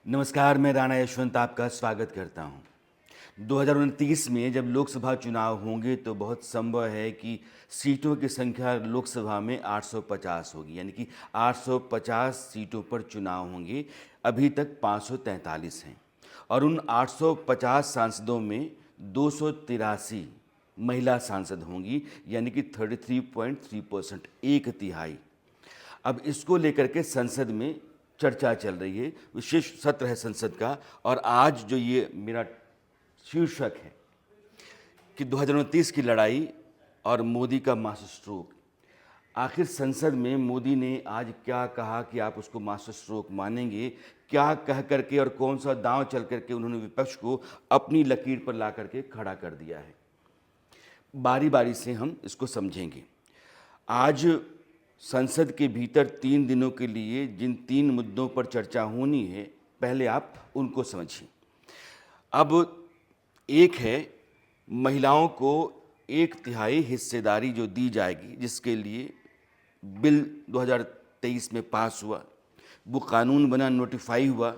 नमस्कार, मैं राणा यशवंत आपका स्वागत करता हूं। 2029 में जब लोकसभा चुनाव होंगे तो बहुत संभव है कि सीटों की संख्या लोकसभा में 850 होगी, यानी कि 850 सीटों पर चुनाव होंगे। अभी तक 543 हैं और उन 850 सांसदों में 283 महिला सांसद होंगी, यानी कि 33.3%, एक तिहाई। अब इसको लेकर के संसद में चर्चा चल रही है, विशेष सत्र है संसद का। और आज जो ये मेरा शीर्षक है कि 2029 की लड़ाई और मोदी का मास्टर स्ट्रोक। आखिर संसद में मोदी ने आज क्या कहा कि आप उसको मास्टर स्ट्रोक मानेंगे? क्या कह करके और कौन सा दांव चल करके उन्होंने विपक्ष को अपनी लकीर पर ला करके खड़ा कर दिया है? बारी बारी से हम इसको समझेंगे। आज संसद के भीतर 3 दिनों के लिए जिन 3 मुद्दों पर चर्चा होनी है, पहले आप उनको समझिए। अब एक है महिलाओं को 1/3 हिस्सेदारी जो दी जाएगी, जिसके लिए बिल 2023 में पास हुआ, वो कानून बना, नोटिफाई हुआ।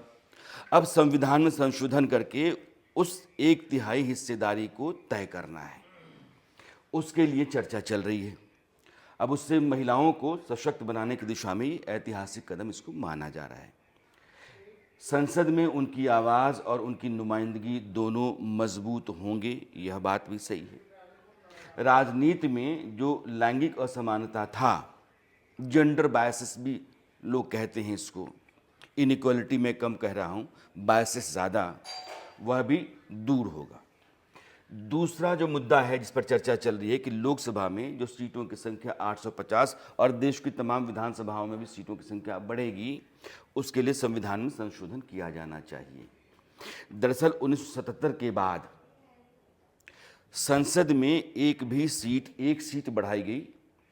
अब संविधान में संशोधन करके उस 1/3 हिस्सेदारी को तय करना है, उसके लिए चर्चा चल रही है। अब उससे महिलाओं को सशक्त बनाने की दिशा में ऐतिहासिक कदम इसको माना जा रहा है। संसद में उनकी आवाज़ और उनकी नुमाइंदगी दोनों मजबूत होंगे, यह बात भी सही है। राजनीति में जो लैंगिक असमानता था, जेंडर बायसेस भी लोग कहते हैं इसको, इनइक्वालिटी में कम कह रहा हूँ, बायसेस ज़्यादा, वह भी दूर होगा। दूसरा जो मुद्दा है जिस पर चर्चा चल रही है कि लोकसभा में जो सीटों की संख्या 850 और देश की तमाम विधानसभाओं में भी सीटों की संख्या बढ़ेगी, उसके लिए संविधान में संशोधन किया जाना चाहिए। दरअसल 1977 के बाद संसद में एक सीट बढ़ाई गई,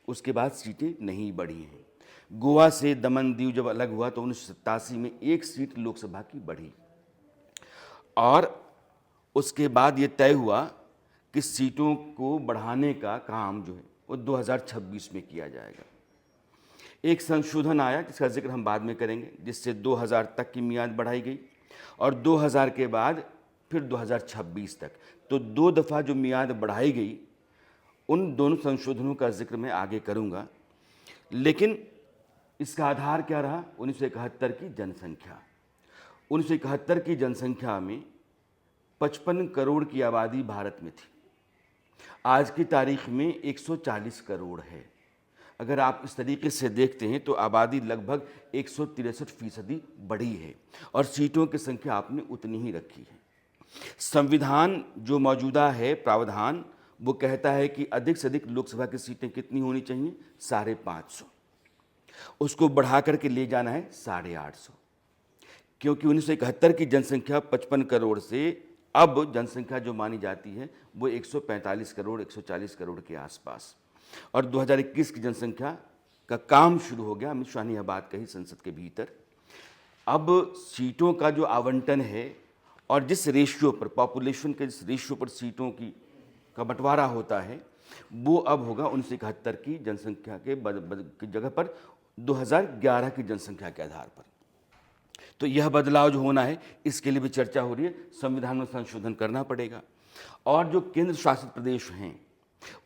उसके बाद सीटें नहीं बढ़ी हैं। गोवा से दमन दीव जब अलग हुआ तो 1987 में एक सीट लोकसभा की बढ़ी और उसके बाद ये तय हुआ कि सीटों को बढ़ाने का काम जो है वो 2026 में किया जाएगा। एक संशोधन आया जिसका जिक्र हम बाद में करेंगे, जिससे 2000 तक की मियाद बढ़ाई गई और 2000 के बाद फिर 2026 तक। तो 2 दफ़ा जो मियाद बढ़ाई गई, उन दोनों संशोधनों का जिक्र मैं आगे करूँगा। लेकिन इसका आधार क्या रहा? 1971 की जनसंख्या। 1971 की जनसंख्या में 55 करोड़ की आबादी भारत में थी। आज की तारीख में 140 करोड़ है। अगर आप इस तरीके से देखते हैं तो आबादी लगभग 163% बढ़ी है और सीटों की संख्या आपने उतनी ही रखी है। संविधान जो मौजूदा है प्रावधान, वो कहता है कि अधिक से अधिक लोकसभा की सीटें कितनी होनी चाहिए? 550। उसको बढ़ा करके ले जाना है 850, क्योंकि 1971 की जनसंख्या 55 करोड़ से अब जनसंख्या जो मानी जाती है वो 145 करोड़ 140 करोड़ के आसपास, और 2021 की जनसंख्या का काम शुरू हो गया। अमित शाह ने यह बात कही संसद के भीतर। अब सीटों का जो आवंटन है और जिस रेशियो पर, पॉपुलेशन के जिस रेशियो पर सीटों का बंटवारा होता है, वो अब होगा 1971 की जनसंख्या की जगह पर 2011 की जनसंख्या के आधार पर। तो यह बदलाव जो होना है, इसके लिए भी चर्चा हो रही है, संविधान में संशोधन करना पड़ेगा। और जो केंद्र शासित प्रदेश हैं,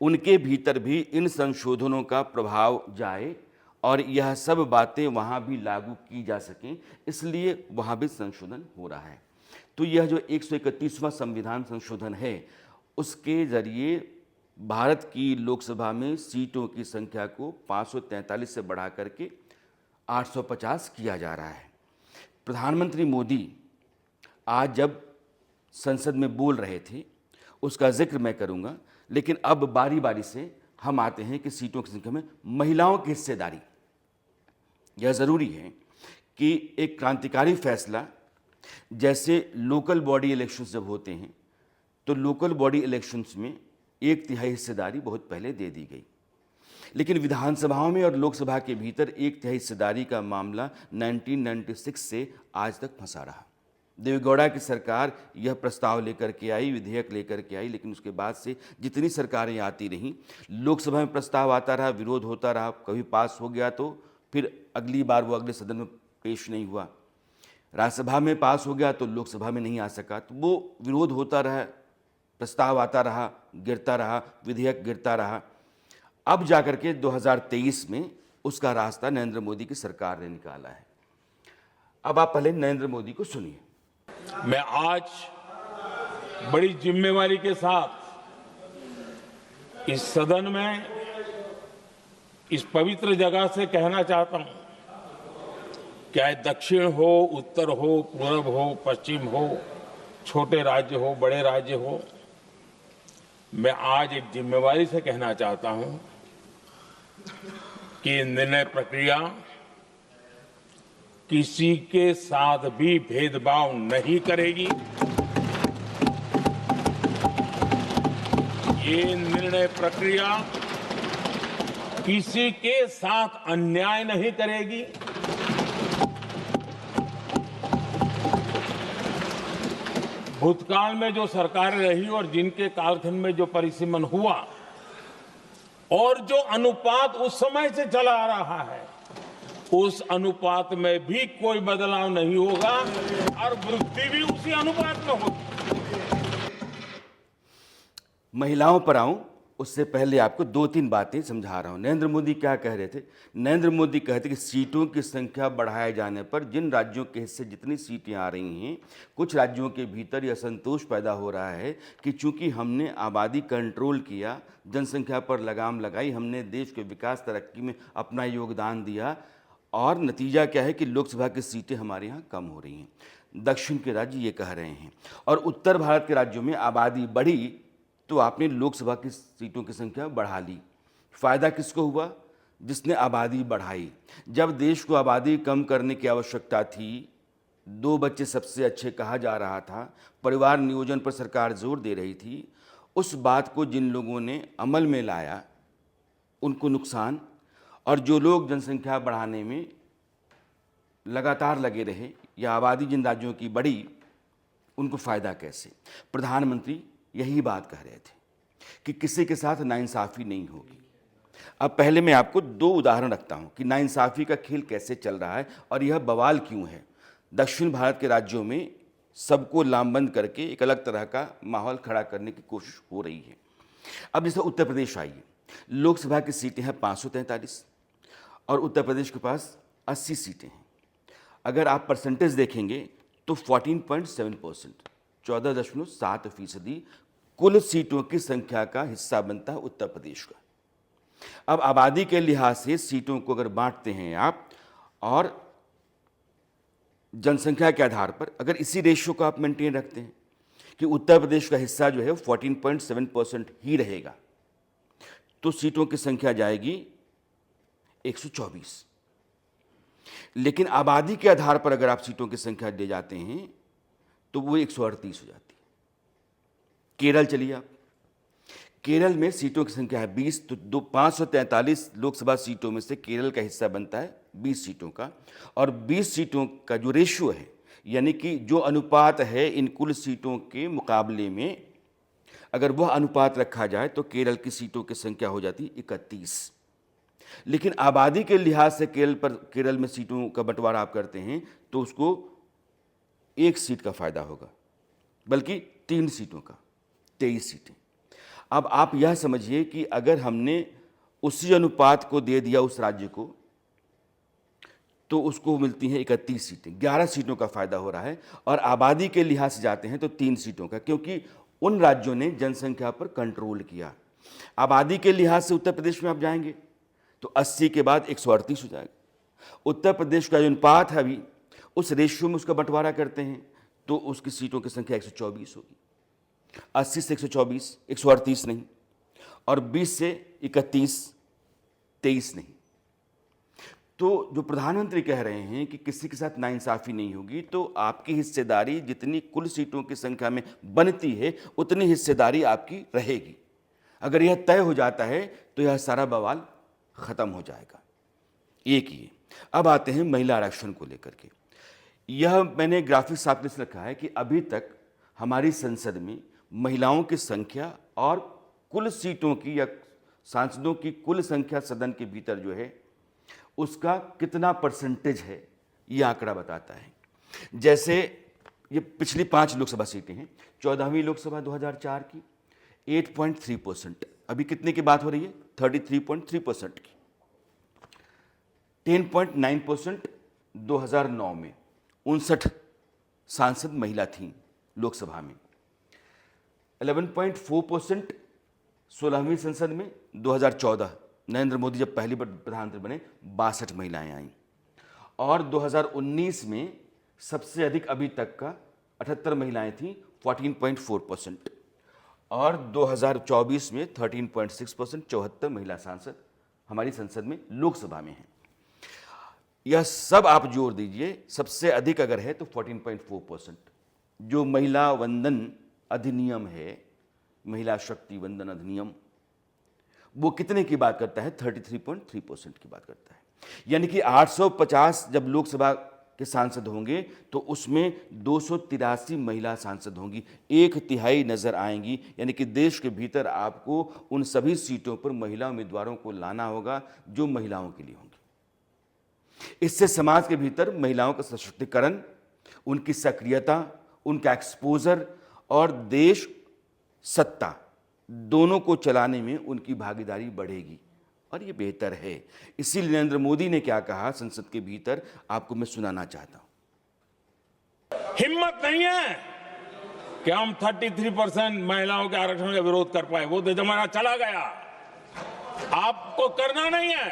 उनके भीतर भी इन संशोधनों का प्रभाव जाए और यह सब बातें वहाँ भी लागू की जा सकें, इसलिए वहाँ भी संशोधन हो रहा है। तो यह जो 131वां संविधान संशोधन है, उसके ज़रिए भारत की लोकसभा में सीटों की संख्या को 543 से बढ़ा करके 850 किया जा रहा है। प्रधानमंत्री मोदी आज जब संसद में बोल रहे थे, उसका जिक्र मैं करूंगा, लेकिन अब बारी बारी से हम आते हैं कि सीटों की संख्या में महिलाओं की हिस्सेदारी। यह ज़रूरी है कि एक क्रांतिकारी फैसला, जैसे लोकल बॉडी इलेक्शंस जब होते हैं तो लोकल बॉडी इलेक्शंस में 1/3 हिस्सेदारी बहुत पहले दे दी गई, लेकिन विधानसभाओं में और लोकसभा के भीतर 1/3 हिस्सेदारी का मामला 1996 से आज तक फंसा रहा। देवेगौड़ा की सरकार यह प्रस्ताव लेकर के आई, विधेयक लेकर के आई, लेकिन उसके बाद से जितनी सरकारें आती रहीं, लोकसभा में प्रस्ताव आता रहा, विरोध होता रहा, कभी पास हो गया तो फिर अगली बार वो अगले सदन में पेश नहीं हुआ। राज्यसभा में पास हो गया तो लोकसभा में नहीं आ सका, तो वो विरोध होता रहा, प्रस्ताव आता रहा, गिरता रहा, विधेयक गिरता रहा। अब जाकर के 2023 में उसका रास्ता नरेंद्र मोदी की सरकार ने निकाला है। अब आप पहले नरेंद्र मोदी को सुनिए। मैं आज बड़ी जिम्मेवारी के साथ इस सदन में इस पवित्र जगह से कहना चाहता हूं, चाहे दक्षिण हो, उत्तर हो, पूर्व हो, पश्चिम हो, छोटे राज्य हो, बड़े राज्य हो, मैं आज एक जिम्मेवारी से कहना चाहता हूं कि निर्णय प्रक्रिया किसी के साथ भी भेदभाव नहीं करेगी। ये निर्णय प्रक्रिया किसी के साथ अन्याय नहीं करेगी। भूतकाल में जो सरकारें रही और जिनके कालखंड में जो परिसीमन हुआ और जो अनुपात उस समय से चला आ रहा है, उस अनुपात में भी कोई बदलाव नहीं होगा और वृद्धि भी उसी अनुपात में होगी। महिलाओं पर आऊं उससे पहले आपको 2-3 बातें समझा रहा हूं। नरेंद्र मोदी क्या कह रहे थे? नरेंद्र मोदी कहते कि सीटों की संख्या बढ़ाए जाने पर जिन राज्यों के हिस्से जितनी सीटें आ रही हैं, कुछ राज्यों के भीतर यह संतोष पैदा हो रहा है कि चूंकि हमने आबादी कंट्रोल किया, जनसंख्या पर लगाम लगाई, हमने देश के विकास तरक्की में अपना योगदान दिया, और नतीजा क्या है कि लोकसभा की सीटें हमारे यहाँ कम हो रही हैं। दक्षिण के राज्य ये कह रहे हैं, और उत्तर भारत के राज्यों में आबादी बढ़ी तो आपने लोकसभा की सीटों की संख्या बढ़ा ली। फायदा किसको हुआ? जिसने आबादी बढ़ाई। जब देश को आबादी कम करने की आवश्यकता थी, 2 बच्चे सबसे अच्छे कहा जा रहा था, परिवार नियोजन पर सरकार जोर दे रही थी, उस बात को जिन लोगों ने अमल में लाया उनको नुकसान, और जो लोग जनसंख्या बढ़ाने में लगातार लगे रहे या आबादी जिन राज्यों की बढ़ी उनको फायदा कैसे? प्रधानमंत्री यही बात कह रहे थे कि किसी के साथ नाइंसाफी नहीं होगी। अब पहले मैं आपको 2 उदाहरण रखता हूं कि नाइंसाफी का खेल कैसे चल रहा है और यह बवाल क्यों है। दक्षिण भारत के राज्यों में सबको लामबंद करके एक अलग तरह का माहौल खड़ा करने की कोशिश हो रही है। अब जैसे उत्तर प्रदेश आइए, लोकसभा की सीटें हैं 543 और उत्तर प्रदेश के पास 80 सीटें हैं। अगर आप परसेंटेज देखेंगे तो 14.7%, 14.7% कुल सीटों की संख्या का हिस्सा बनता है उत्तर प्रदेश का। अब आबादी के लिहाज से सीटों को अगर बांटते हैं आप और जनसंख्या के आधार पर, अगर इसी रेशियो को आप मेंटेन रखते हैं कि उत्तर प्रदेश का हिस्सा जो है 14.7% ही रहेगा, तो सीटों की संख्या जाएगी 124। लेकिन आबादी के आधार पर अगर आप सीटों की संख्या ले जाते हैं तो वो 138 हो जाती है। केरल चलिए आप, केरल में सीटों की संख्या है 20, तो 543 लोकसभा सीटों में से केरल का हिस्सा बनता है 20 सीटों का, और 20 सीटों का जो रेशियो है, यानी कि जो अनुपात है इन कुल सीटों के मुकाबले में, अगर वह अनुपात रखा जाए तो केरल की सीटों की संख्या हो जाती 31। लेकिन आबादी के लिहाज से केरल में सीटों का बंटवारा आप करते हैं तो उसको 1 सीट का फायदा होगा, बल्कि 3 सीटों का, 23 सीटें। अब आप यह समझिए कि अगर हमने उसी अनुपात को दे दिया उस राज्य को तो उसको मिलती हैं 31 सीटें, 11 सीटों का फायदा हो रहा है। और आबादी के लिहाज से जाते हैं तो 3 सीटों का, क्योंकि उन राज्यों ने जनसंख्या पर कंट्रोल किया। आबादी के लिहाज से उत्तर प्रदेश में आप जाएंगे तो 80 के बाद 138 हो जाएगा। उत्तर प्रदेश का जो अनुपात है अभी, उस रेशियो में उसका बंटवारा करते हैं तो उसकी सीटों की संख्या 124 होगी। 80 से 124, 138 नहीं, और 20 से 31, 23 नहीं। तो जो प्रधानमंत्री कह रहे हैं कि किसी के साथ नाइंसाफी नहीं होगी, तो आपकी हिस्सेदारी जितनी कुल सीटों की संख्या में बनती है उतनी हिस्सेदारी आपकी रहेगी। अगर यह तय हो जाता है तो यह सारा बवाल खत्म हो जाएगा। एक ये। अब आते हैं महिला आरक्षण को लेकर के। यह मैंने ग्राफिक्स आपने से रखा है कि अभी तक हमारी संसद में महिलाओं की संख्या और कुल सीटों की या सांसदों की कुल संख्या सदन के भीतर जो है उसका कितना परसेंटेज है, ये आंकड़ा बताता है। जैसे ये पिछली 5 लोकसभा सीटें हैं। 14वीं लोकसभा 2004 की 8.3%, अभी कितने की बात हो रही है? 33.3% की। 10.9% 2009 में 59 सांसद महिला थीं लोकसभा में। 11.4% 16वीं संसद में 2014 नरेंद्र मोदी जब पहली बार प्रधानमंत्री बने 62 महिलाएं आईं। और 2019 में सबसे अधिक अभी तक का 78 महिलाएं थीं, 14.4%। और 2024 में 13.6%, 74 महिला सांसद हमारी संसद में लोकसभा में हैं। यह सब आप जोड़ दीजिए, सबसे अधिक अगर है तो 14.4%। जो महिला वंदन अधिनियम है, महिला शक्ति वंदन अधिनियम, वो कितने की बात करता है? 33.3% की बात करता है। यानी कि 850 जब लोकसभा के सांसद होंगे तो उसमें 283 महिला सांसद होंगी, 1/3 नजर आएंगी। यानी कि देश के भीतर आपको उन सभी सीटों पर महिला उम्मीदवारों को लाना होगा जो महिलाओं के लिए होंगी। इससे समाज के भीतर महिलाओं का सशक्तिकरण, उनकी सक्रियता, उनका एक्सपोजर और देश सत्ता दोनों को चलाने में उनकी भागीदारी बढ़ेगी और ये बेहतर है। इसीलिए नरेंद्र मोदी ने क्या कहा संसद के भीतर, आपको मैं सुनाना चाहता हूं। हिम्मत नहीं है कि हम 33% महिलाओं के आरक्षण का विरोध कर पाए, वो तो जमाना चला गया। आपको करना नहीं है,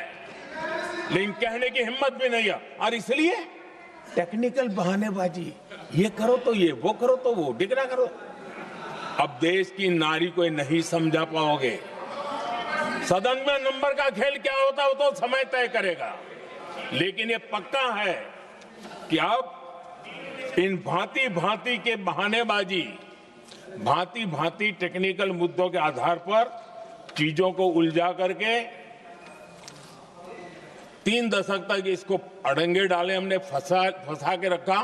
लेकिन कहने की हिम्मत भी नहीं है। और इसलिए टेक्निकल बहानेबाजी, ये करो तो ये, वो करो तो वो, डिगरा करो। अब देश की नारी को नहीं समझा पाओगे। सदन में नंबर का खेल क्या होता है वो तो समय तय करेगा, लेकिन ये पक्का है कि अब इन भांति भांति के बहानेबाजी, भांति भांति टेक्निकल मुद्दों के आधार पर चीजों को उलझा करके 3 दशक तक इसको अड़ंगे डाले, हमने फंसा के रखा।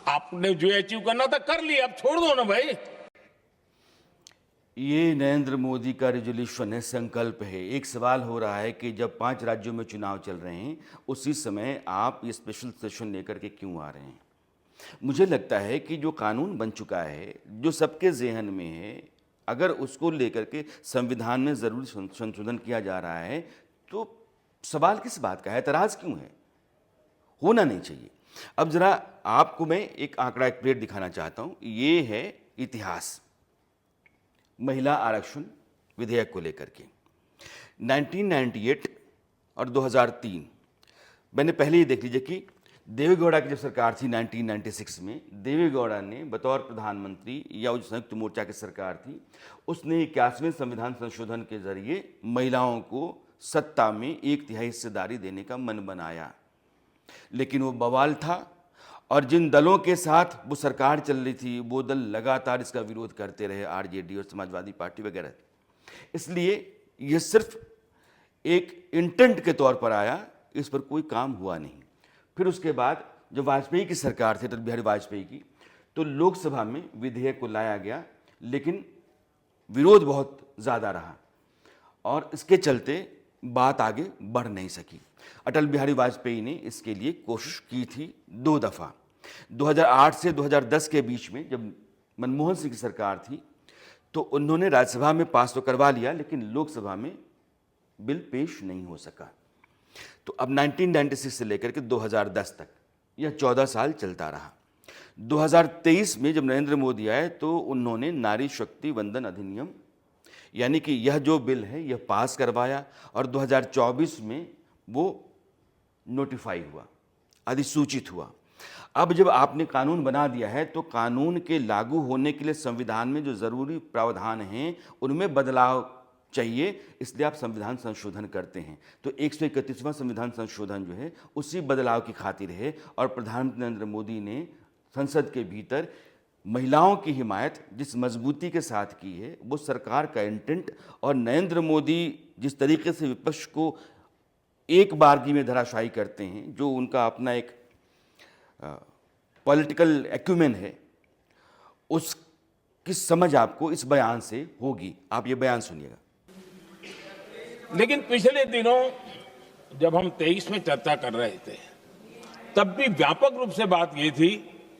आपने जो अचीव करना था कर लिया, अब छोड़ दो ना भाई। ये नरेंद्र मोदी का रेजोल्यूशन है, संकल्प है। एक सवाल हो रहा है कि जब 5 राज्यों में चुनाव चल रहे हैं उसी समय आप ये स्पेशल सेशन लेकर के क्यों आ रहे हैं? मुझे लगता है कि जो कानून बन चुका है, जो सबके जहन में है, अगर उसको लेकर के संविधान में जरूरी संशोधन किया जा रहा है तो सवाल किस बात का है, एतराज क्यों है? होना नहीं चाहिए। अब जरा आपको मैं एक आंकड़ा, एक प्लेट दिखाना चाहता हूं। ये है इतिहास महिला आरक्षण विधेयक को लेकर के। 1998 और 2003 मैंने पहले ही देख लीजिए कि देवेगौड़ा की जब सरकार थी 1996 में, देवेगौड़ा ने बतौर प्रधानमंत्री, या वो संयुक्त मोर्चा की सरकार थी, उसने 81वें संविधान संशोधन के जरिए महिलाओं को सत्ता में 1/3 हिस्सेदारी देने का मन बनाया। लेकिन वो बवाल था और जिन दलों के साथ वो सरकार चल रही थी वो दल लगातार इसका विरोध करते रहे, आरजेडी और समाजवादी पार्टी वगैरह। इसलिए ये सिर्फ एक इंटेंट के तौर पर आया, इस पर कोई काम हुआ नहीं। फिर उसके बाद जब वाजपेयी की सरकार थी, अटल बिहारी वाजपेयी की, तो लोकसभा में विधेयक को लाया गया, लेकिन विरोध बहुत ज़्यादा रहा और इसके चलते बात आगे बढ़ नहीं सकी। अटल बिहारी वाजपेयी ने इसके लिए कोशिश की थी 2 दफ़ा। 2008 से 2010 के बीच में जब मनमोहन सिंह की सरकार थी तो उन्होंने राज्यसभा में पास तो करवा लिया, लेकिन लोकसभा में बिल पेश नहीं हो सका। तो अब 1996 से लेकर के 2010 तक यह 14 साल चलता रहा। 2023 में जब नरेंद्र मोदी आए तो उन्होंने नारी शक्ति वंदन अधिनियम, यानी कि यह जो बिल है यह पास करवाया और 2024 में वो नोटिफाई हुआ, अधिसूचित हुआ। अब जब आपने कानून बना दिया है तो कानून के लागू होने के लिए संविधान में जो ज़रूरी प्रावधान हैं उनमें बदलाव चाहिए, इसलिए आप संविधान संशोधन करते हैं। तो 131वां संविधान संशोधन जो है उसी बदलाव की खातिर है और प्रधानमंत्री नरेंद्र मोदी ने संसद के भीतर महिलाओं की हिमायत जिस मजबूती के साथ की है वो सरकार का इंटेंट, और नरेंद्र मोदी जिस तरीके से विपक्ष को एक बारगी में धराशायी करते हैं, जो उनका अपना एक पॉलिटिकल एक्यूमेन है, उसकी समझ आपको इस बयान से होगी। आप ये बयान सुनिएगा। लेकिन पिछले दिनों जब हम 23 में चर्चा कर रहे थे तब भी व्यापक रूप से बात ये थी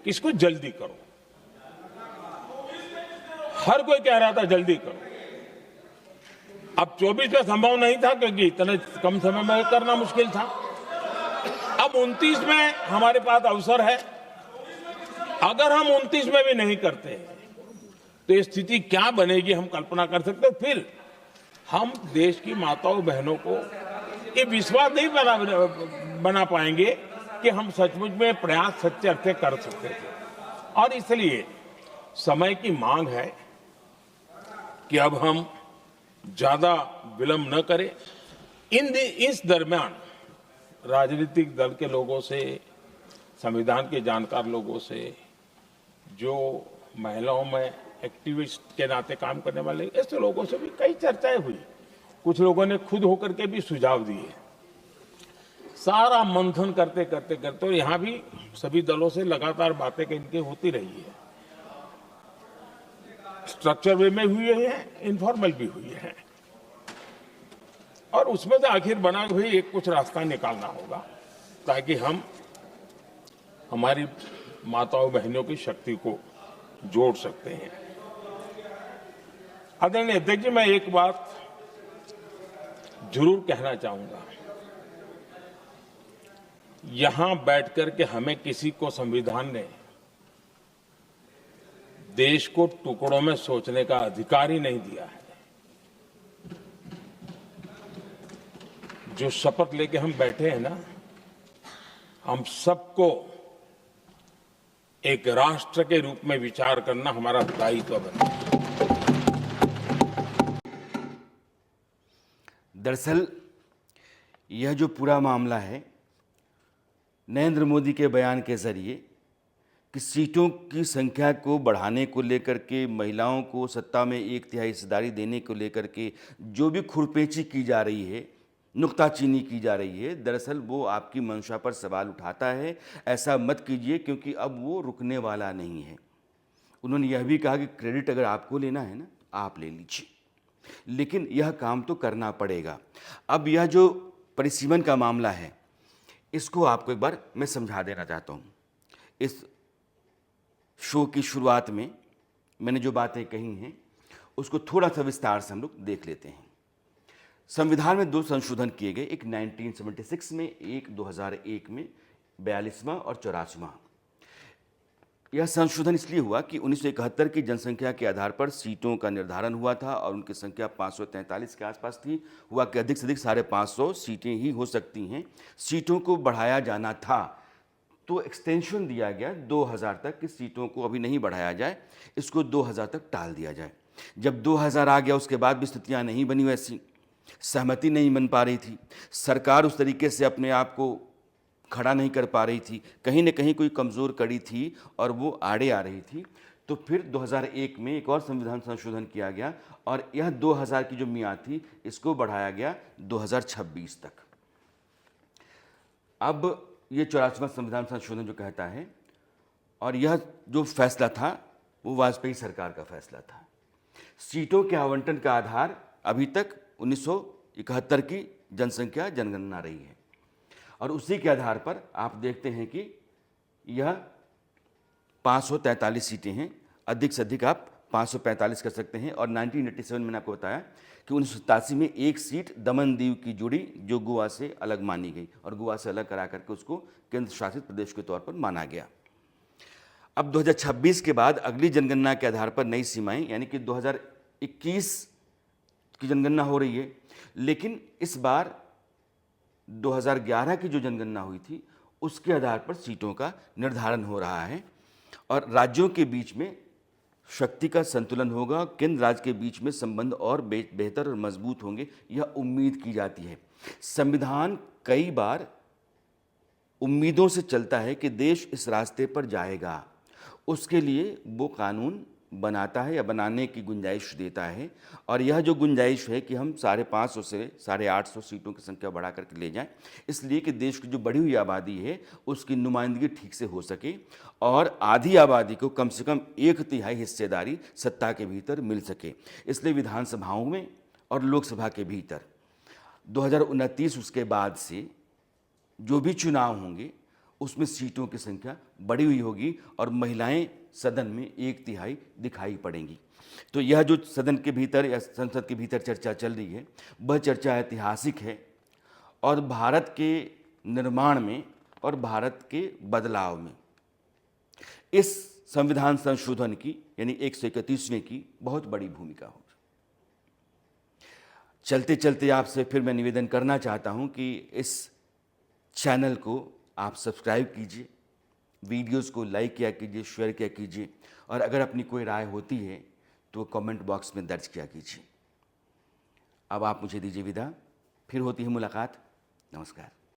कि इसको जल्दी करो। हर कोई कह रहा था जल्दी करो। अब 24 में संभव नहीं था क्योंकि इतने कम समय में करना मुश्किल था। अब 29 में हमारे पास अवसर है। अगर हम 29 में भी नहीं करते तो ये स्थिति क्या बनेगी हम कल्पना कर सकते। फिर हम देश की माताओं बहनों को ये विश्वास नहीं बना पाएंगे कि हम सचमुच में प्रयास सच्चे अर्थ कर सकते थे। और इसलिए समय की मांग है कि अब हम ज्यादा विलंब न करें। इस दरमियान राजनीतिक दल के लोगों से, संविधान के जानकार लोगों से, जो महिलाओं में एक्टिविस्ट के नाते काम करने वाले ऐसे लोगों से भी कई चर्चाएं हुई। कुछ लोगों ने खुद होकर के भी सुझाव दिए। सारा मंथन करते करते करते, और यहां भी सभी दलों से लगातार बातें इनकी होती रही है। स्ट्रक्चर वे में हुई है, इनफॉर्मल भी हुई है, और उसमें से आखिर बना हुई एक कुछ रास्ता निकालना होगा ताकि हम हमारी माताओं बहनों की शक्ति को जोड़ सकते हैं। आदरणीय अध्यक्ष जी, मैं एक बात जरूर कहना चाहूंगा। यहां बैठकर के हमें किसी को संविधान ने देश को टुकड़ों में सोचने का अधिकार ही नहीं दिया है। जो शपथ लेके हम बैठे हैं ना, हम सबको एक राष्ट्र के रूप में विचार करना हमारा दायित्व बनता है। दरअसल यह जो पूरा मामला है नरेंद्र मोदी के बयान के जरिए कि सीटों की संख्या को बढ़ाने को लेकर के, महिलाओं को सत्ता में 1/3 हिस्सेदारी देने को लेकर के जो भी खुरपेची की जा रही है, नुक्ताचीनी की जा रही है, दरअसल वो आपकी मंशा पर सवाल उठाता है। ऐसा मत कीजिए क्योंकि अब वो रुकने वाला नहीं है। उन्होंने यह भी कहा कि क्रेडिट अगर आपको लेना है ना, आप ले लीजिए, लेकिन यह काम तो करना पड़ेगा। अब यह जो परिसीमन का मामला है, इसको आपको एक बार मैं समझा देना चाहता हूँ। इस शो की शुरुआत में मैंने जो बातें कही हैं उसको थोड़ा सा विस्तार से हम लोग देख लेते हैं। संविधान में 2 संशोधन किए गए, एक 1976 में, एक 2001 में, 42वां और 84वां। यह संशोधन इसलिए हुआ कि 1971 की जनसंख्या के आधार पर सीटों का निर्धारण हुआ था और उनकी संख्या 543 के आसपास थी। हुआ कि अधिक से अधिक 550 सीटें ही हो सकती हैं। सीटों को बढ़ाया जाना था तो एक्सटेंशन दिया गया 2000 तक कि सीटों को अभी नहीं बढ़ाया जाए, इसको 2000 तक टाल दिया जाए। जब 2000 आ गया उसके बाद भी स्थितियाँ नहीं बनी वैसी, सहमति नहीं बन पा रही थी, सरकार उस तरीके से अपने आप को खड़ा नहीं कर पा रही थी, कहीं न कहीं कोई कमज़ोर कड़ी थी और वो आड़े आ रही थी। तो फिर 2001 में एक और संविधान संशोधन किया गया और यह 2000 की जो मियाद थी इसको बढ़ाया गया 2026 तक। अब ये 84वां संविधान संशोधन जो कहता है, और यह जो फैसला था वो वाजपेयी सरकार का फैसला था। सीटों के आवंटन का आधार अभी तक 1971 की जनसंख्या जनगणना रही है और उसी के आधार पर आप देखते हैं कि यह 543 सीटें हैं। अधिक से अधिक आप 545 कर सकते हैं। और 1987 में मैंने आपको बताया कि 1987 में एक सीट दमन दीव की जुड़ी जो गोवा से अलग मानी गई और गोवा से अलग करा करके उसको केंद्र शासित प्रदेश के तौर पर माना गया। अब 2026 के बाद अगली जनगणना के आधार पर नई सीमाएं, यानी कि 2021 की जनगणना हो रही है, लेकिन इस बार 2011 की जो जनगणना हुई थी उसके आधार पर सीटों का निर्धारण हो रहा है और राज्यों के बीच में शक्ति का संतुलन होगा, केंद्र राज्य के बीच में संबंध और बेहतर और मजबूत होंगे, यह उम्मीद की जाती है। संविधान कई बार उम्मीदों से चलता है कि देश इस रास्ते पर जाएगा, उसके लिए वो कानून बनाता है या बनाने की गुंजाइश देता है। और यह जो गुंजाइश है कि हम 550 से 850 सीटों की संख्या बढ़ा करके ले जाएं, इसलिए कि देश की जो बढ़ी हुई आबादी है उसकी नुमाइंदगी ठीक से हो सके और आधी आबादी को कम से कम 1/3 हिस्सेदारी सत्ता के भीतर मिल सके। इसलिए विधानसभाओं में और लोकसभा के भीतर 2029 उसके बाद से जो भी चुनाव होंगे उसमें सीटों की संख्या बढ़ी हुई होगी और महिलाएं सदन में 1/3 दिखाई पड़ेंगी। तो यह जो सदन के भीतर या संसद के भीतर चर्चा चल रही है, वह चर्चा ऐतिहासिक है और भारत के निर्माण में और भारत के बदलाव में इस संविधान संशोधन की यानी 131वें की बहुत बड़ी भूमिका होगी। चलते चलते आपसे फिर मैं निवेदन करना चाहता हूं कि इस चैनल को आप सब्सक्राइब कीजिए, वीडियोस को लाइक किया कीजिए, शेयर किया कीजिए और अगर अपनी कोई राय होती है तो कमेंट बॉक्स में दर्ज किया कीजिए। अब आप मुझे दीजिए विदा, फिर होती है मुलाकात। नमस्कार।